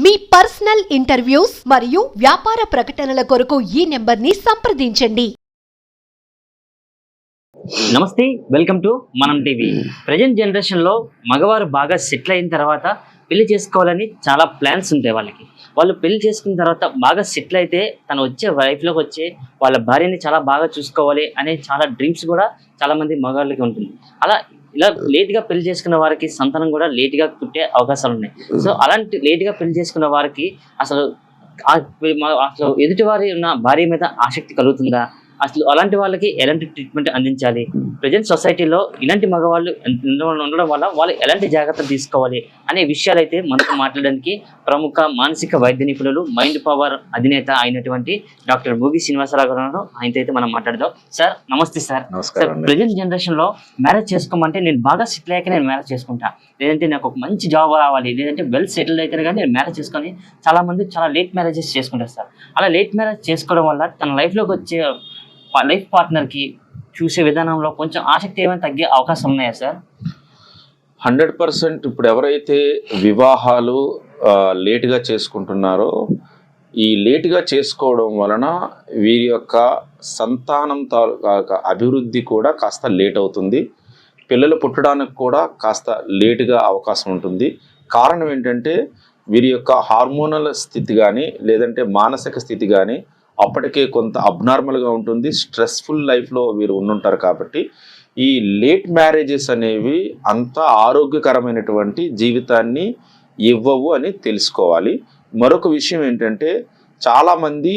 మీ personal interviews మరియు వ్యాపార ప్రకటనల కొరకు ఈ నెంబర్ని సంప్రదించండి. నమస్తే, వెల్కమ్ టు మనం టీవీ. ప్రజెంట్ జనరేషన్లో మగవారు బాగా సెటిల్ అయిన తర్వాత పెళ్లి చేసుకోవాలని చాలా ప్లాన్స్ ఉంటాయి వాళ్ళకి. వాళ్ళు పెళ్లి చేసుకున్న తర్వాత బాగా సెటిల్ అయితే తను వచ్చే లైఫ్లోకి వచ్చే వాళ్ళ భార్యని చాలా బాగా చూసుకోవాలి అనే చాలా డ్రీమ్స్ కూడా చాలామంది మగవాళ్ళకి ఉంటుంది. ఇలా లేట్గా పెళ్లి చేసుకున్న వారికి సంతానం కూడా లేట్గా పుట్టే అవకాశాలు ఉన్నాయి. సో అలాంటి లేట్గా పెళ్లి చేసుకున్న వారికి అసలు ఎదుటివారి ఉన్న భార్య మీద ఆసక్తి కలుగుతుందా? అసలు అలాంటి వాళ్ళకి ఎలాంటి ట్రీట్మెంట్ అందించాలి? ప్రజెంట్ సొసైటీలో ఇలాంటి మగవాళ్ళు ఉండడం వల్ల వాళ్ళు ఎలాంటి జాగ్రత్తలు తీసుకోవాలి అనే విషయాలు అయితే మనతో మాట్లాడడానికి ప్రముఖ మానసిక వైద్య నిపుణులు మైండ్ పవర్ అధినేత అయినటువంటి డాక్టర్ భోగి శ్రీనివాసరావు గారు, ఆయనతో అయితే మనం మాట్లాడదాం. సార్ నమస్తే. సార్ ప్రజెంట్ జనరేషన్ లో మ్యారేజ్ చేసుకోమంటే నేను బాగా సెటిల్ అయ్యాక నేను మ్యారేజ్ చేసుకుంటా, లేదంటే నాకు ఒక మంచి జాబ్ రావాలి, లేదంటే వెల్ సెటిల్ అయితే కానీ నేను మ్యారేజ్ చేసుకొని చాలా మంది చాలా లేట్ మ్యారేజెస్ చేసుకుంటారు సార్. అలా లేట్ మ్యారేజ్ చేసుకోవడం వల్ల తన లైఫ్లోకి వచ్చే లైఫ్ పార్ట్నర్కి చూసే విధానంలో కొంచెం ఆసక్తి ఏమైనా తగ్గే అవకాశం ఉన్నాయా సార్? 100% ఇప్పుడు ఎవరైతే వివాహాలు లేటుగా చేసుకుంటున్నారో ఈ లేటుగా చేసుకోవడం వలన వీరి యొక్క సంతానం అభివృద్ధి కూడా కాస్త లేట్ అవుతుంది. పిల్లలు పుట్టడానికి కూడా కాస్త లేటుగా అవకాశం ఉంటుంది. కారణం ఏంటంటే వీరి యొక్క హార్మోనల్ స్థితి కానీ లేదంటే మానసిక స్థితి కానీ అప్పటికే కొంత అబ్నార్మల్గా ఉంటుంది. స్ట్రెస్ఫుల్ లైఫ్లో వీరు ఉండుంటారు. కాబట్టి ఈ లేట్ మ్యారేజెస్ అనేవి అంత ఆరోగ్యకరమైనటువంటి జీవితాన్ని ఇవ్వవు అని తెలుసుకోవాలి. మరొక విషయం ఏంటంటే చాలామంది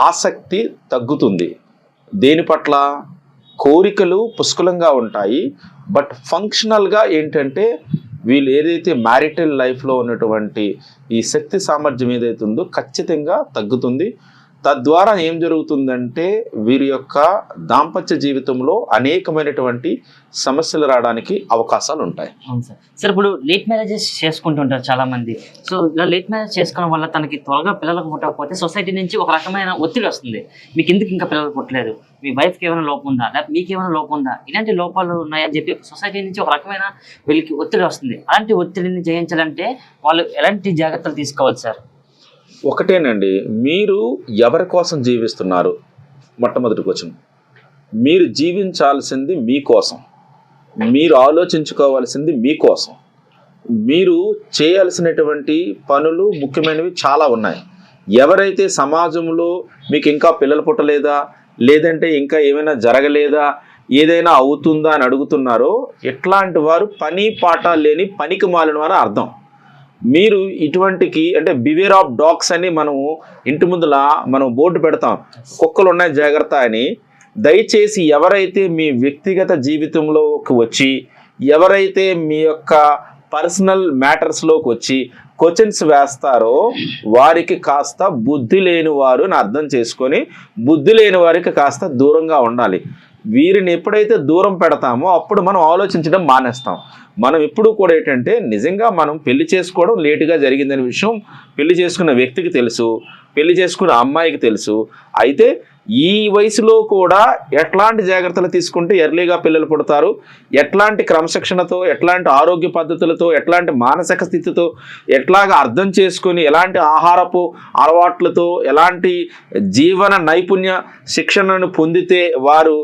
ఆసక్తి తగ్గుతుంది. దేని పట్ల? కోరికలు పుష్కలంగా ఉంటాయి, బట్ ఫంక్షనల్గా ఏంటంటే వీళ్ళు ఏదైతే మ్యారిటల్ లైఫ్లో ఉన్నటువంటి ఈ శక్తి సామర్థ్యం ఏదైతే ఉందో ఖచ్చితంగా తగ్గుతుంది. తద్వారా ఏం జరుగుతుందంటే వీరి యొక్క దాంపత్య జీవితంలో అనేకమైనటువంటి సమస్యలు రావడానికి అవకాశాలు ఉంటాయి. అవును సార్. సార్ ఇప్పుడు లేట్ మ్యారేజెస్ చేసుకుంటుంటారు చాలా మంది. సో ఇలా లేట్ మ్యారేజ్ చేసుకోవడం వల్ల తనకి త్వరగా పిల్లలకు పుట్టకపోతే సొసైటీ నుంచి ఒక రకమైన ఒత్తిడి వస్తుంది. మీకు ఎందుకు ఇంకా పిల్లలు పుట్టలేదు, మీ వైఫ్కి ఏమైనా లోపం ఉందా, లేకపోతే మీకు ఏమైనా లోపం ఉందా, ఇలాంటి లోపాలు ఉన్నాయని చెప్పి సొసైటీ నుంచి ఒక రకమైన వీళ్ళకి ఒత్తిడి వస్తుంది. అలాంటి ఒత్తిడిని జయించాలంటే వాళ్ళు ఎలాంటి జాగ్రత్తలు తీసుకోవాలి సార్? ఒకటేనండి, మీరు ఎవరి కోసం జీవిస్తున్నారు? మొట్టమొదటి క్వశ్చన్. మీరు జీవించాల్సింది మీకోసం, మీరు ఆలోచించుకోవాల్సింది మీకోసం. మీరు చేయాల్సినటువంటి పనులు ముఖ్యమైనవి చాలా ఉన్నాయి. ఎవరైతే సమాజంలో మీకు ఇంకా పిల్లలు పుట్టలేదా, లేదంటే ఇంకా ఏమైనా జరగలేదా, ఏదైనా అవుతుందా అని అడుగుతున్నారో ఎట్లాంటి వారు పని పాట లేని పనికి మాలిన వారు అర్థం. మీరు ఇటువంటికి అంటే బివేర్ ఆఫ్ డాగ్స్ అని మనము ఇంటి ముందులా మనం బోర్డు పెడతాం, కుక్కలు ఉన్నాయి జాగ్రత్త అని. దయచేసి ఎవరైతే మీ వ్యక్తిగత జీవితంలోకి వచ్చి ఎవరైతే మీ యొక్క పర్సనల్ మ్యాటర్స్లోకి వచ్చి క్వశ్చన్స్ వేస్తారో వారికి కాస్త బుద్ధి లేని వారు అని అర్థం చేసుకొని బుద్ధి లేని వారికి కాస్త దూరంగా ఉండాలి. వీరిని ఎప్పుడైతే దూరం పెడతామో అప్పుడు మనం ఆలోచించడం మానేస్తాం. మనం ఎప్పుడు కూడా ఏంటంటే నిజంగా మనం పెళ్లి చేసుకోవడం లేటుగా జరిగిందనే విషయం పెళ్లి చేసుకున్న వ్యక్తికి తెలుసు, పెళ్లి చేసుకున్న అమ్మాయికి తెలుసు. అయితే ఈ వయసులో కూడా ఎట్లాంటి జాగ్రత్తలు తీసుకుంటే ఎర్లీగా పిల్లలు పుడతారు, ఎట్లాంటి క్రమశిక్షణతో, ఎట్లాంటి ఆరోగ్య పద్ధతులతో, ఎట్లాంటి మానసిక స్థితితో, ఎట్లాగా అర్థం చేసుకొని, ఎలాంటి ఆహారపు అలవాట్లతో, ఎలాంటి జీవన నైపుణ్య శిక్షణను పొందితే వారు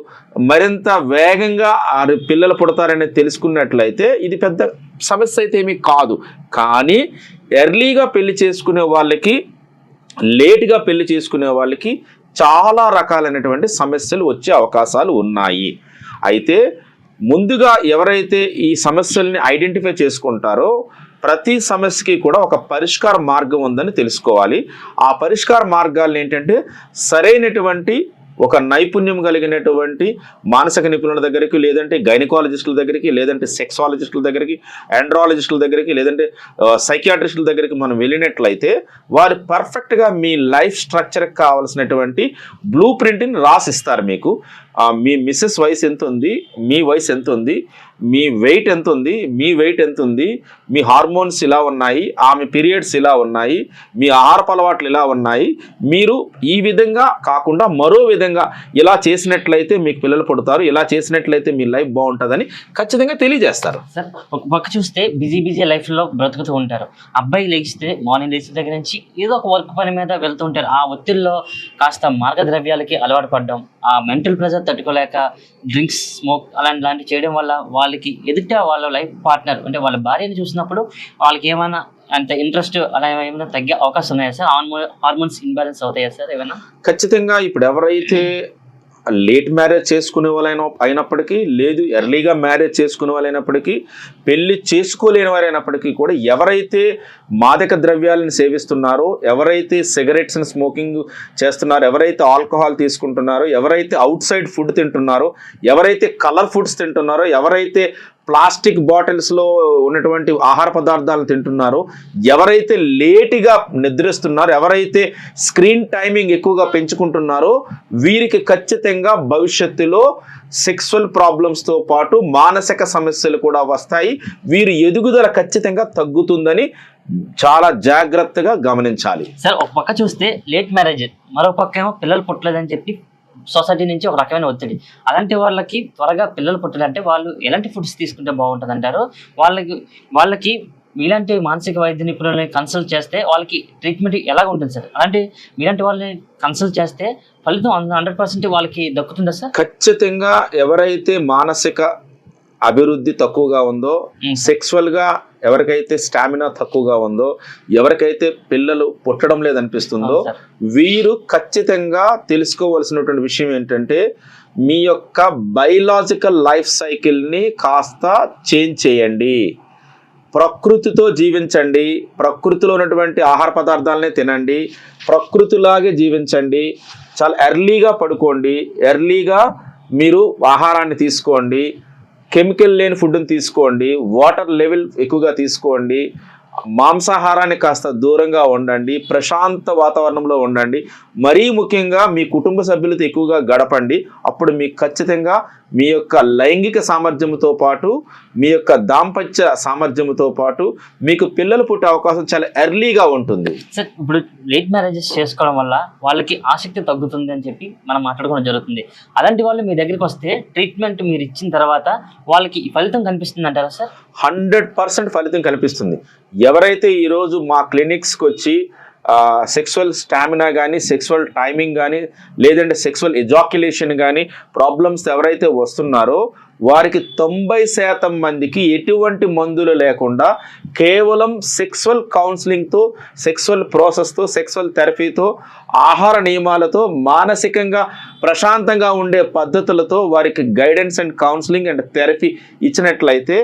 మరింత వేగంగా పిల్లలు పుడతారని తెలుసుకున్నట్లయితే ఇది పెద్ద సమస్య అయితే ఏమీ కాదు. కానీ ఎర్లీగా పెళ్లి చేసుకునే వాళ్ళకి, లేటుగా పెళ్లి చేసుకునే వాళ్ళకి చాలా రకాలైనటువంటి సమస్యలు వచ్చే అవకాశాలు ఉన్నాయి. అయితే ముందుగా ఎవరైతే ఈ సమస్యల్ని ఐడెంటిఫై చేసుకుంటారో ప్రతి సమస్యకి కూడా ఒక పరిష్కార మార్గం ఉందని తెలుసుకోవాలి. ఆ పరిష్కార మార్గాలు ఏంటంటే సరైనటువంటి ఒక నైపుణ్యం కలిగినటువంటి మానసిక నిపుణుల దగ్గరికి, లేదంటే గైనకాలజిస్టుల దగ్గరికి, లేదంటే సెక్సాలజిస్టుల దగ్గరికి, ఆండ్రాలజిస్టుల దగ్గరికి, లేదంటే సైకియాట్రిస్టుల దగ్గరికి మనం వెళ్ళినట్లయితే వారు పర్ఫెక్ట్గా మీ లైఫ్ స్ట్రక్చర్కి కావాల్సినటువంటి బ్లూ ప్రింట్ని రాసిస్తారు. మీకు మీ మిస్సెస్ వయసు ఎంత ఉంది, మీ వయసు ఎంత ఉంది, మీ వెయిట్ ఎంత ఉంది, మీ వెయిట్ ఎంత ఉంది, మీ హార్మోన్స్ ఇలా ఉన్నాయి, ఆమె పీరియడ్స్ ఇలా ఉన్నాయి, మీ ఆహారపు అలవాట్లు ఇలా ఉన్నాయి, మీరు ఈ విధంగా కాకుండా మరో విధంగా ఇలా చేసినట్లయితే మీకు పిల్లలు పుడతారు, ఇలా చేసినట్లయితే మీ లైఫ్ బాగుంటుందని ఖచ్చితంగా తెలియజేస్తారు. సార్ ఒక పక్క చూస్తే బిజీ లైఫ్లో బ్రతుకుతూ ఉంటారు. అబ్బాయి లేచితే మార్నింగ్ లేచిన దగ్గర నుంచి ఏదో ఒక వర్క్ పని మీద వెళ్తూ ఉంటారు. ఆ ఒత్తిడిలో కాస్త మార్గద్రవ్యాలకి అలవాటు పడడం, ఆ మెంటల్ ప్రెజర్ తట్టుకోలేక డ్రింక్స్, స్మోక్ అలాంటి చేయడం వల్ల వాళ్ళకి ఎదుట వాళ్ళ లైఫ్ పార్ట్నర్ అంటే వాళ్ళ భార్యని చూసినప్పుడు వాళ్ళకి ఏమైనా అంత ఇంట్రెస్ట్ అలా ఏమైనా తగ్గే అవకాశం ఉన్నాయా సార్? హార్మోన్స్ ఇంబ్యాలెన్స్ అవుతాయా సార్ ఏమైనా? ఖచ్చితంగా. ఇప్పుడు ఎవరైతే లేట్ మ్యారేజ్ చేసుకునే వాళ్ళైనా అయినప్పటికీ, లేదు ఎర్లీగా మ్యారేజ్ చేసుకునే వాళ్ళైనప్పటికీ, పెళ్లి చేసుకోలేని వారైనప్పటికీ కూడా ఎవరైతే మాదక ద్రవ్యాలను సేవిస్తున్నారో, ఎవరైతే సిగరెట్స్ని స్మోకింగ్ చేస్తున్నారో, ఎవరైతే ఆల్కహాల్ తీసుకుంటున్నారో, ఎవరైతే అవుట్ సైడ్ ఫుడ్ తింటున్నారో, ఎవరైతే కలర్ ఫుడ్స్ తింటున్నారో, ఎవరైతే ప్లాస్టిక్ బాటిల్స్లో ఉన్నటువంటి ఆహార పదార్థాలను తింటున్నారో, ఎవరైతే లేటుగా నిద్రిస్తున్నారో, ఎవరైతే స్క్రీన్ టైమింగ్ ఎక్కువగా పెంచుకుంటున్నారో, వీరికి ఖచ్చితంగా భవిష్యత్తులో సెక్సువల్ ప్రాబ్లమ్స్తో పాటు మానసిక సమస్యలు కూడా వస్తాయి. వీరి ఎదుగుదల ఖచ్చితంగా తగ్గుతుందని చాలా జాగ్రత్తగా గమనించాలి. సార్ ఒక పక్క చూస్తే లేట్ మ్యారేజ్, మరో పక్క ఏమో పిల్లలు పుట్టలేదని చెప్పి సొసైటీ నుంచి ఒక రకమైన ఒత్తిడి. అలాంటి వాళ్ళకి త్వరగా పిల్లలు పుట్టాలంటే వాళ్ళు ఎలాంటి ఫుడ్స్ తీసుకుంటే బాగుంటుంది అంటారు? వాళ్ళకి మీలాంటి మానసిక వైద్య నిపుణులని కన్సల్ట్ చేస్తే వాళ్ళకి ట్రీట్మెంట్ ఎలాగ ఉంటుంది సార్? అలాంటి మీలాంటి వాళ్ళని కన్సల్ట్ చేస్తే ఫలితం 100% వాళ్ళకి దక్కుతుందా సార్? ఖచ్చితంగా. ఎవరైతే మానసిక అభివృద్ధి తక్కువగా ఉందో, సెక్సువల్గా ఎవరికైతే స్టామినా తక్కువగా ఉందో, ఎవరికైతే పిల్లలు పుట్టడం లేదనిపిస్తుందో, వీరు ఖచ్చితంగా తెలుసుకోవాల్సినటువంటి విషయం ఏంటంటే, మీ యొక్క బయలాజికల్ లైఫ్ సైకిల్ని కాస్త చేంజ్ చేయండి. ప్రకృతితో జీవించండి, ప్రకృతిలో ఉన్నటువంటి ఆహార పదార్థాలనే తినండి, ప్రకృతిలాగే జీవించండి. చాలా ఎర్లీగా పడుకోండి, ఎర్లీగా మీరు ఆహారాన్ని తీసుకోండి, కెమికల్ లేని ఫుడ్ని తీసుకోండి, వాటర్ లెవెల్ ఎక్కువగా తీసుకోండి, మాంసాహారాన్ని కాస్త దూరంగా ఉండండి, ప్రశాంత వాతావరణంలో ఉండండి. మరీ ముఖ్యంగా మీ కుటుంబ సభ్యులతో ఎక్కువగా గడపండి. అప్పుడు మీకు ఖచ్చితంగా మీ యొక్క లైంగిక సామర్థ్యంతో పాటు, మీ యొక్క దాంపత్య సామర్థ్యంతో పాటు మీకు పిల్లలు పుట్టే అవకాశం చాలా ఎర్లీగా ఉంటుంది. సార్ ఇప్పుడు లేట్ మ్యారేజెస్ చేసుకోవడం వల్ల వాళ్ళకి ఆసక్తి తగ్గుతుంది అని చెప్పి మనం మాట్లాడుకోవడం జరుగుతుంది. అలాంటి వాళ్ళు మీ దగ్గరికి వస్తే ట్రీట్మెంట్ మీరు ఇచ్చిన తర్వాత వాళ్ళకి ఫలితం కనిపిస్తుంది అంటారా సార్? 100% ఫలితం కనిపిస్తుంది. ఎవరైతే ఈరోజు మా క్లినిక్స్కి వచ్చి సెక్సువల్ స్టామినా కానీ, సెక్సువల్ టైమింగ్ కానీ, లేదంటే సెక్సువల్ ఎజాక్యులేషన్ కానీ ప్రాబ్లమ్స్ ఎవరైతే వస్తున్నారో, వారికి 90% మందికి ఎటువంటి మందులు లేకుండా కేవలం సెక్సువల్ కౌన్సిలింగ్తో, సెక్సువల్ ప్రాసెస్తో, సెక్సువల్ థెరపీతో, ఆహార నియమాలతో, మానసికంగా ప్రశాంతంగా ఉండే పద్ధతులతో వారికి guidance and counselling and therapy ఇచ్చినట్లయితే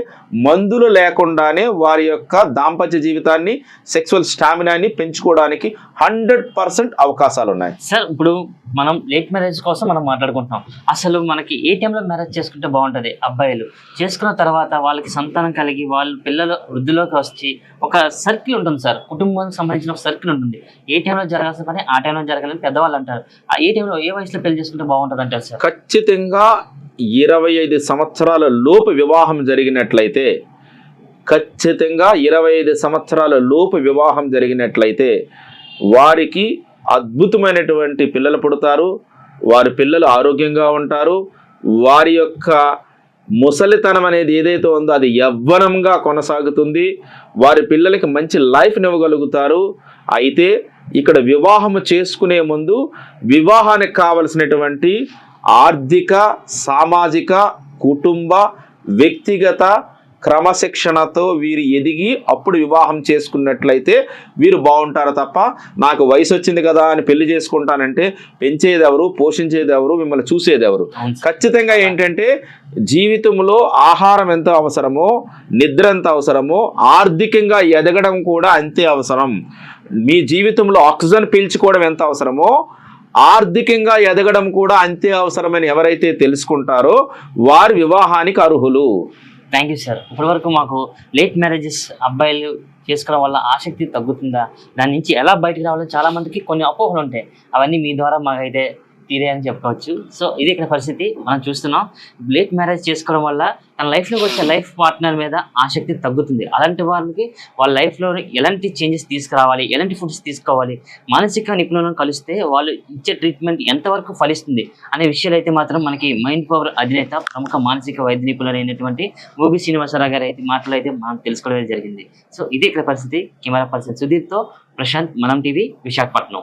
మందులు లేకుండానే వారి యొక్క దాంపత్య జీవితాన్ని, సెక్సువల్ స్టామినాని పెంచుకోవడానికి 100% అవకాశాలు ఉన్నాయి. సార్ ఇప్పుడు మనం లేట్ మ్యారేజ్ కోసం మనం మాట్లాడుకుంటున్నాం. అసలు మనకి ఏ టైంలో మ్యారేజ్ చేసుకుంటే బాగుంటుంది? అబ్బాయిలు చేసుకున్న తర్వాత వాళ్ళకి సంతానం కలిగి వాళ్ళు పిల్లలు వృద్ధిలోకి వచ్చి ఒక సర్కిల్ ఉంటుంది సార్, కుటుంబానికి సంబంధించిన ఒక సర్కిల్ ఉంటుంది. ఏ టైంలో జరగాల్సిన పని ఆ టైంలో జరగాలని పెద్దవాళ్ళు అంటారు. ఏ టైంలో ఏ వయసులో పెళ్లి చేసుకుంటే బాగుంటుంది అంటారు సార్? ఖచ్చితంగా 25 సంవత్సరాల లోపు వివాహం జరిగినట్లయితే, ఖచ్చితంగా 25 సంవత్సరాల లోపు వివాహం జరిగినట్లయితే వారికి అద్భుతమైనటువంటి పిల్లలు పుడతారు, వారి పిల్లలు ఆరోగ్యంగా ఉంటారు, వారి యొక్క ముసలితనం అనేది ఏదైతే ఉందో అది యవ్వనంగా కొనసాగుతుంది, వారి పిల్లలకి మంచి లైఫ్ని ఇవ్వగలుగుతారు. అయితే ఇక్కడ వివాహము చేసుకునే ముందు వివాహానికి కావలసినటువంటి ఆర్థిక, సామాజిక, కుటుంబ, వ్యక్తిగత క్రమశిక్షణతో వీరు ఎదిగి అప్పుడు వివాహం చేసుకున్నట్లయితే వీరు బాగుంటారు. తప్ప నాకు వయసు వచ్చింది కదా అని పెళ్లి చేసుకుంటానంటే పెంచేది ఎవరు, పోషించేది ఎవరు, మిమ్మల్ని చూసేది ఎవరు? ఖచ్చితంగా ఏంటంటే జీవితంలో ఆహారం ఎంత అవసరమో, నిద్ర ఎంత అవసరమో, ఆర్థికంగా ఎదగడం కూడా అంతే అవసరం. మీ జీవితంలో ఆక్సిజన్ పీల్చుకోవడం ఎంత అవసరమో ఆర్థికంగా ఎదగడం కూడా అంతే అవసరమని ఎవరైతే తెలుసుకుంటారో వారి వివాహానికి అర్హులు. Thank you sir. ఇప్పటి వరకు మాకు లేట్ మ్యారేజెస్ అబ్బాయిలు చేసుకోవడం వల్ల ఆసక్తి తగ్గుతుందా, దాని నుంచి ఎలా బయటకు రావాలో చాలా మందికి కొన్ని అపోహలు ఉంటాయి, అవన్నీ మీ ద్వారా మాకైతే తీరే అని చెప్పుకోవచ్చు. సో ఇది ఇక్కడ పరిస్థితి మనం చూస్తున్నాం. లేట్ మ్యారేజ్ చేసుకోవడం వల్ల తన లైఫ్లోకి వచ్చే లైఫ్ పార్ట్నర్ మీద ఆసక్తి తగ్గుతుంది. అలాంటి వాళ్ళకి వాళ్ళ లైఫ్లో ఎలాంటి చేంజెస్ తీసుకురావాలి, ఎలాంటి ఫుడ్స్ తీసుకోవాలి, మానసిక నిపుణులను కలిస్తే వాళ్ళు ఇచ్చే ట్రీట్మెంట్ ఎంతవరకు ఫలిస్తుంది అనే విషయాలు అయితే మాత్రం మనకి మైండ్ పవర్ అధినేత ప్రముఖ మానసిక వైద్య నిపుణులు అయినటువంటి మోగి శ్రీనివాసరావు గారి అయితే మాటలు అయితే మనం తెలుసుకోవడం జరిగింది. సో ఇది ఇక్కడ పరిస్థితి. కెమెరా పర్సన్ సుధీర్తో ప్రశాంత్, మనం టీవీ, విశాఖపట్నం.